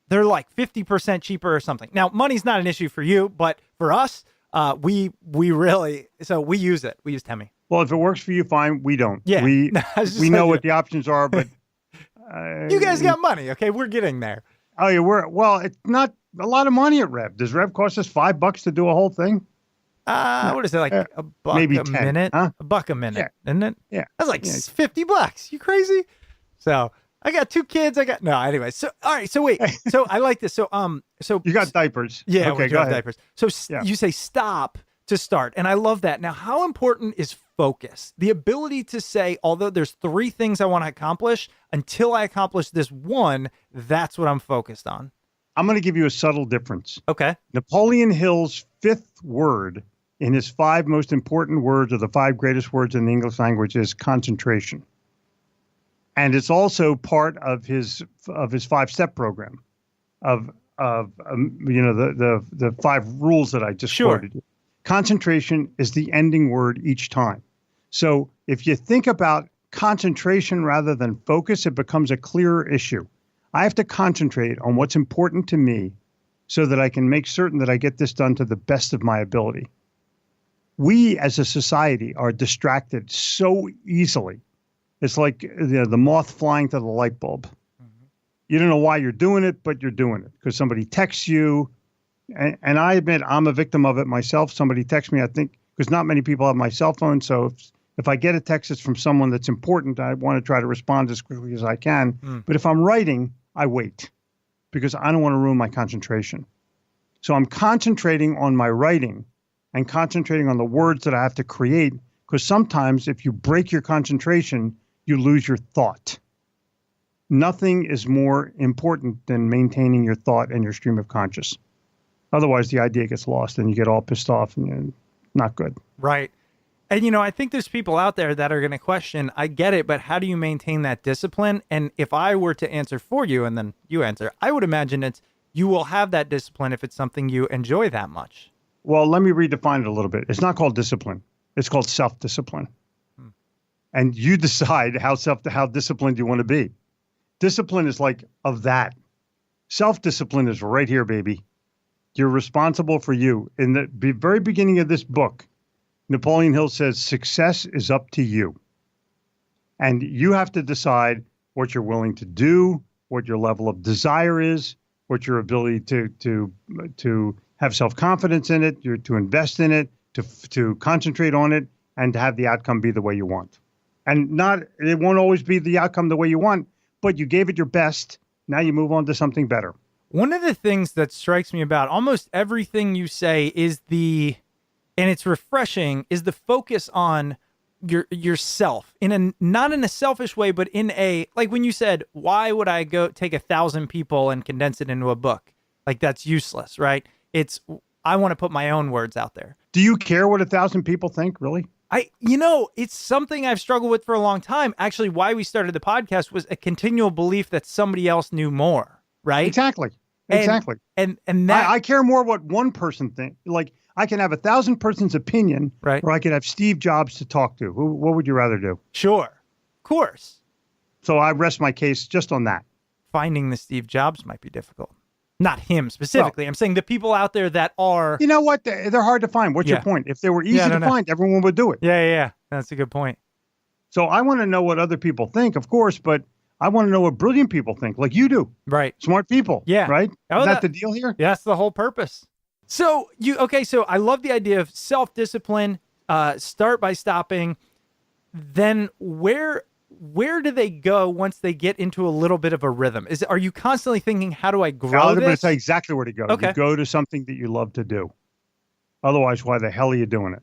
They're like 50% cheaper or something. Now, money's not an issue for you, but for us, we use it. We use Temi. Well, if it works for you, fine. We don't. Yeah. We know what the options are, but you guys got money, okay? We're getting there. Oh, yeah. It's not a lot of money at Rev. Does Rev cost us $5 to do a whole thing? What is it, like a buck maybe a 10, minute? huh? A buck a minute, isn't it? Yeah. That's like $50. You crazy? So I got 2 kids. Anyway. So all right. So wait. So I like this. So You got diapers. Yeah. Okay, we go have ahead. diapers. So you say stop to start, and I love that. Now, how important is focus? The ability to say, although there's 3 things I want to accomplish, until I accomplish this one, that's what I'm focused on. I'm going to give you a subtle difference. Okay. Napoleon Hill's 5th word in his 5 most important words, or the 5 greatest words in the English language, is concentration. And it's also part of his 5-step program of the 5 rules that I just quoted you. Concentration is the ending word each time. So if you think about concentration rather than focus, it becomes a clearer issue. I have to concentrate on what's important to me so that I can make certain that I get this done to the best of my ability. We as a society are distracted so easily. It's like the moth flying to the light bulb. Mm-hmm. You don't know why you're doing it, but you're doing it because somebody texts you. And I admit I'm a victim of it myself. Somebody texts me, I think, because not many people have my cell phone. So if I get a text that's from someone that's important, I want to try to respond as quickly as I can. But if I'm writing, I wait because I don't want to ruin my concentration. So I'm concentrating on my writing and concentrating on the words that I have to create, because sometimes if you break your concentration, you lose your thought. Nothing is more important than maintaining your thought and your stream of conscious. Otherwise, the idea gets lost and you get all pissed off and you're not good. Right. And, I think there's people out there that are going to question, I get it, but how do you maintain that discipline? And if I were to answer for you and then you answer, I would imagine you will have that discipline if it's something you enjoy that much. Well, let me redefine it a little bit. It's not called discipline. It's called self-discipline. And you decide how disciplined you want to be. Discipline is like of that. Self-discipline is right here, baby. You're responsible for you. In the very beginning of this book, Napoleon Hill says, success is up to you. And you have to decide what you're willing to do, what your level of desire is, what your ability to have self-confidence in it, to invest in it, to concentrate on it, and to have the outcome be the way you want. And it won't always be the outcome the way you want, but you gave it your best. Now you move on to something better. One of the things that strikes me about almost everything you say is and it's refreshing, is the focus on yourself not in a selfish way, but in like when you said, why would I go take 1,000 people and condense it into a book? Like that's useless, right? I want to put my own words out there. Do you care what 1,000 people think, really? It's something I've struggled with for a long time. Actually, why we started the podcast was a continual belief that somebody else knew more, right? Exactly. And that I care more what one person thinks. Like I can have 1,000 persons' opinion, right? Or I could have Steve Jobs to talk to. What would you rather do? Sure. Of course. So I rest my case just on that. Finding the Steve Jobs might be difficult. Not him specifically. Well, I'm saying the people out there that are... You know what? They're hard to find. What's your point? If they were easy to find, everyone would do it. Yeah. That's a good point. So I want to know what other people think, of course, but I want to know what brilliant people think, like you do. Right. Smart people. Yeah. Right? Oh, Is that the deal here? Yeah, that's the whole purpose. So so I love the idea of self-discipline, start by stopping. Then where do they go once they get into a little bit of a rhythm? Are you constantly thinking, how do I grow I'm going to this? say exactly where to go. Okay. You go to something that you love to do. Otherwise, why the hell are you doing it?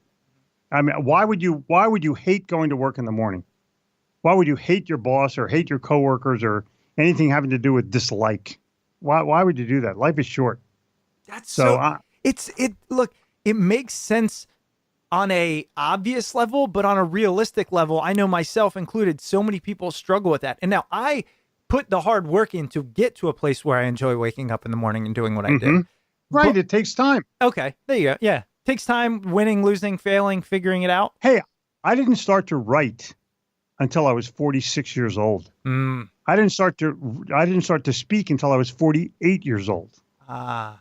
I mean, why would you hate going to work in the morning? Why would you hate your boss or hate your coworkers or anything having to do with dislike? Why would you do that? Life is short. That's look, it makes sense on a obvious level, but on a realistic level, I know myself included, so many people struggle with that. And now I put the hard work in to get to a place where I enjoy waking up in the morning and doing what I do. Right. It takes time. Okay. There you go. Yeah. Takes time, winning, losing, failing, figuring it out. Hey, I didn't start to write until I was 46 years old. I didn't start to speak until I was 48 years old. Got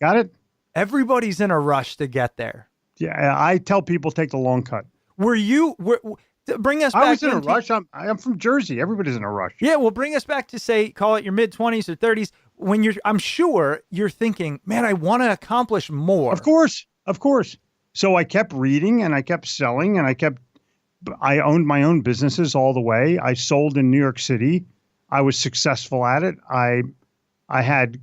it? Everybody's in a rush to get there. Yeah, I tell people take the long cut. Bring us back. I was in a rush. I'm from Jersey. Everybody's in a rush. Yeah, well, bring us back to, say, call it your mid-20s or 30s, when I'm sure you're thinking, man, I want to accomplish more. Of course. So I kept reading and I kept selling and I owned my own businesses all the way. I sold in New York City. I was successful at it. I had,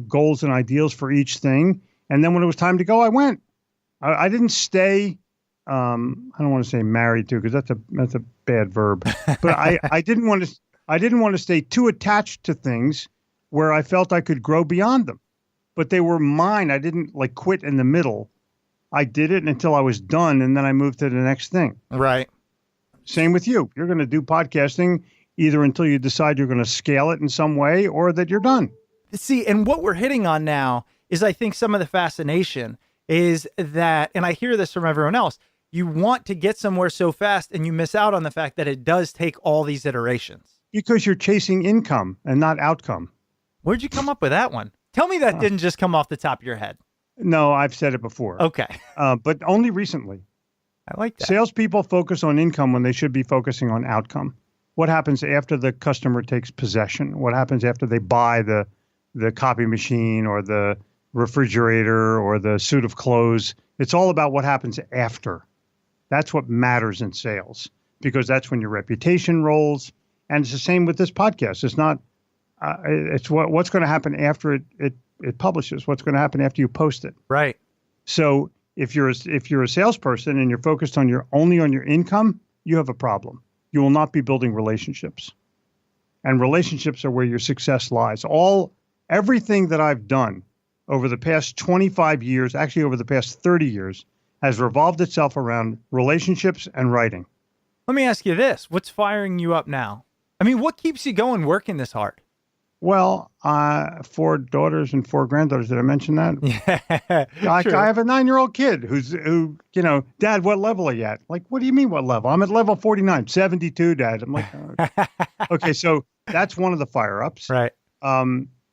goals and ideals for each thing. And then when it was time to go, I went. I didn't stay. I don't want to say married to, because that's a bad verb. But I didn't want to stay too attached to things where I felt I could grow beyond them. But they were mine. I didn't quit in the middle. I did it until I was done, and then I moved to the next thing. Right. Same with you. You're going to do podcasting either until you decide you're going to scale it in some way or that you're done. See, and what we're hitting on now is, I think, some of the fascination is that, and I hear this from everyone else, you want to get somewhere so fast and you miss out on the fact that it does take all these iterations. Because you're chasing income and not outcome. Where'd you come up with that one? Tell me that didn't just come off the top of your head. No, I've said it before. Okay. But only recently. I like that. Salespeople focus on income when they should be focusing on outcome. What happens after the customer takes possession? What happens after they buy the copy machine or the refrigerator or the suit of clothes? It's all about what happens after. That's what matters in sales, because that's when your reputation rolls. And it's the same with this podcast. It's not, it's what's going to happen after it publishes, what's going to happen after you post it. Right. So if you're a salesperson and you're focused on only on your income, you have a problem. You will not be building relationships. And relationships are where your success lies. Everything that I've done over the past 25 years, actually over the past 30 years, has revolved itself around relationships and writing. Let me ask you this. What's firing you up now? I mean, what keeps you going working this hard? Well, 4 daughters and 4 granddaughters. Did I mention that? Yeah. I have a 9-year-old kid who, Dad, what level are you at? Like, what do you mean, what level? I'm at level 49, 72, Dad. I'm like, okay, so that's one of the fire-ups. Right.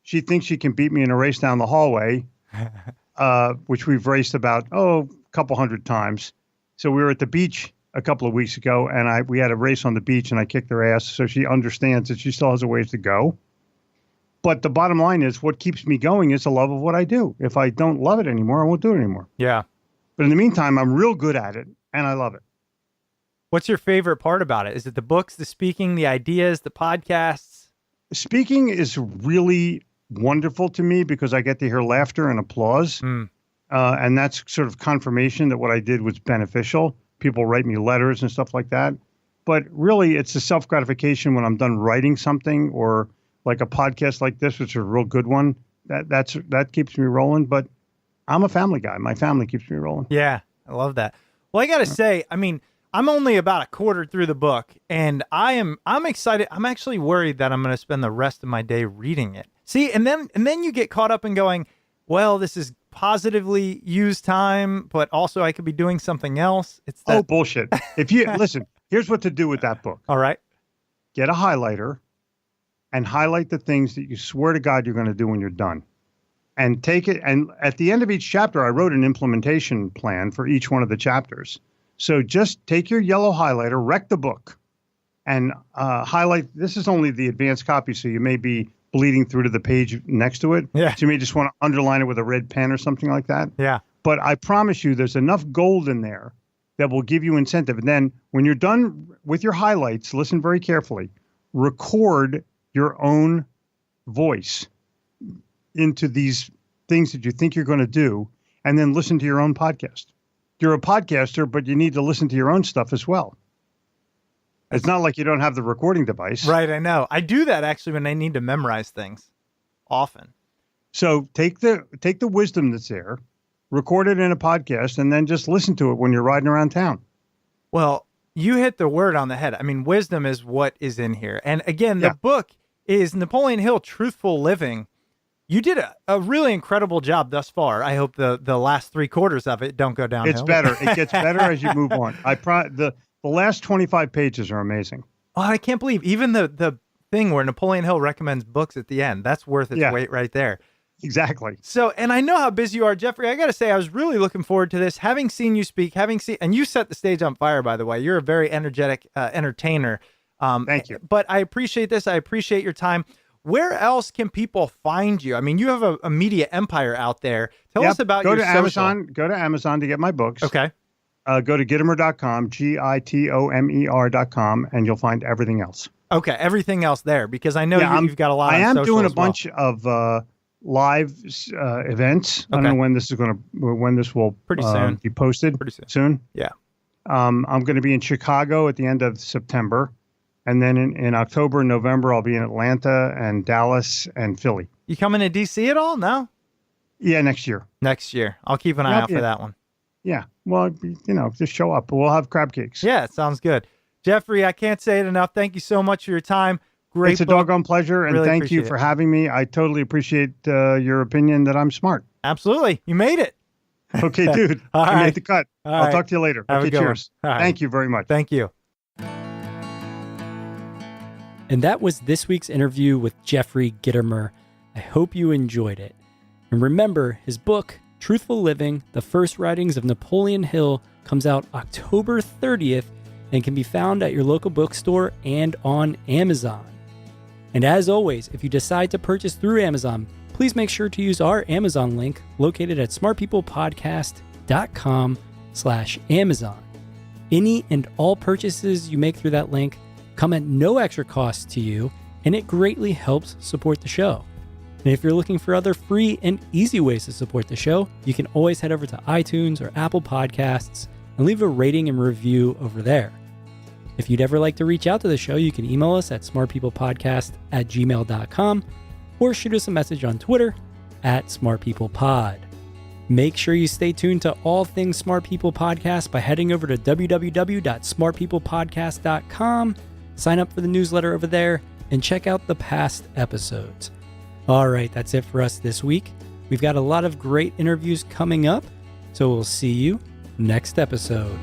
She thinks she can beat me in a race down the hallway, which we've raced about, a couple hundred times. So we were at the beach a couple of weeks ago, and we had a race on the beach, and I kicked her ass, so she understands that she still has a ways to go. But the bottom line is, what keeps me going is the love of what I do. If I don't love it anymore, I won't do it anymore. Yeah. But in the meantime, I'm real good at it, and I love it. What's your favorite part about it? Is it the books, the speaking, the ideas, the podcasts? Speaking is really wonderful to me because I get to hear laughter and applause. And that's sort of confirmation that what I did was beneficial. People write me letters and stuff like that. But really, it's the self-gratification when I'm done writing something, or like a podcast like this, which is a real good one. That keeps me rolling. But I'm a family guy. My family keeps me rolling. Yeah, I love that. Well, I got to say, I mean, I'm only about a quarter through the book, and I'm excited. I'm actually worried that I'm going to spend the rest of my day reading it. See, and then you get caught up in going, well, this is positively used time, but also I could be doing something else. It's that. Oh, bullshit. If you listen, here's what to do with that book. All right. Get a highlighter and highlight the things that you swear to God you're going to do when you're done. And take it. And at the end of each chapter, I wrote an implementation plan for each one of the chapters. So just take your yellow highlighter, wreck the book, and highlight. This is only the advanced copy, so you may be bleeding through to the page next to it. Yeah. So you may just want to underline it with a red pen or something like that. Yeah. But I promise you there's enough gold in there that will give you incentive. And then when you're done with your highlights, listen very carefully, record your own voice into these things that you think you're going to do, and then listen to your own podcast. You're a podcaster, but you need to listen to your own stuff as well. It's not like you don't have the recording device. Right, I know. I do that actually when I need to memorize things often. So take the wisdom that's there, record it in a podcast, and then just listen to it when you're riding around town. Well, you hit the word on the head. I mean, wisdom is what is in here. And again, the book is Napoleon Hill, Truthful Living. You did a really incredible job thus far. I hope the last 3/4 of it don't go downhill. It's better. It gets better as you move on. The last 25 pages are amazing. Oh, I can't believe even the thing where Napoleon Hill recommends books at the end. That's worth its weight right there. Exactly. So, and I know how busy you are, Jeffrey. I got to say, I was really looking forward to this. Having seen you speak, and you set the stage on fire, by the way. You're a very energetic entertainer. Thank you. But I appreciate this. I appreciate your time. Where else can people find you? I mean, you have a media empire out there. Tell us about your social. Amazon. Go to Amazon to get my books. Okay. Go to Gitomer.com, Gitomer.com, and you'll find everything else. Okay, everything else there, because I know you've got a lot. I am doing a bunch of live events. I don't know when this will pretty soon be posted. Pretty soon. Yeah. I'm going to be in Chicago at the end of September. And then in October and November, I'll be in Atlanta and Dallas and Philly. You coming to DC at all? No? Yeah, next year. Next year. I'll keep an eye out for that one. Yeah. Well, just show up. We'll have crab cakes. Yeah, it sounds good. Jeffrey, I can't say it enough. Thank you so much for your time. Great It's a book. doggone pleasure. And Really thank you for having me. I totally appreciate your opinion that I'm smart. Absolutely. You made it. Okay, dude. All I right. made the cut. All I'll right. talk to you later. Have a Okay, good one. cheers. All right. Thank you very much. Thank you. And that was this week's interview with Jeffrey Gitomer. I hope you enjoyed it. And remember, his book, Truthful Living, The First Writings of Napoleon Hill, comes out October 30th and can be found at your local bookstore and on Amazon. And as always, if you decide to purchase through Amazon, please make sure to use our Amazon link located at smartpeoplepodcast.com/Amazon. Any and all purchases you make through that link come at no extra cost to you, and it greatly helps support the show. And if you're looking for other free and easy ways to support the show, you can always head over to iTunes or Apple Podcasts and leave a rating and review over there. If you'd ever like to reach out to the show, you can email us at smartpeoplepodcast@gmail.com or shoot us a message on Twitter @smartpeoplepod. Make sure you stay tuned to all things Smart People Podcast by heading over to www.smartpeoplepodcast.com, sign up for the newsletter over there, and check out the past episodes. All right, that's it for us this week. We've got a lot of great interviews coming up, so we'll see you next episode.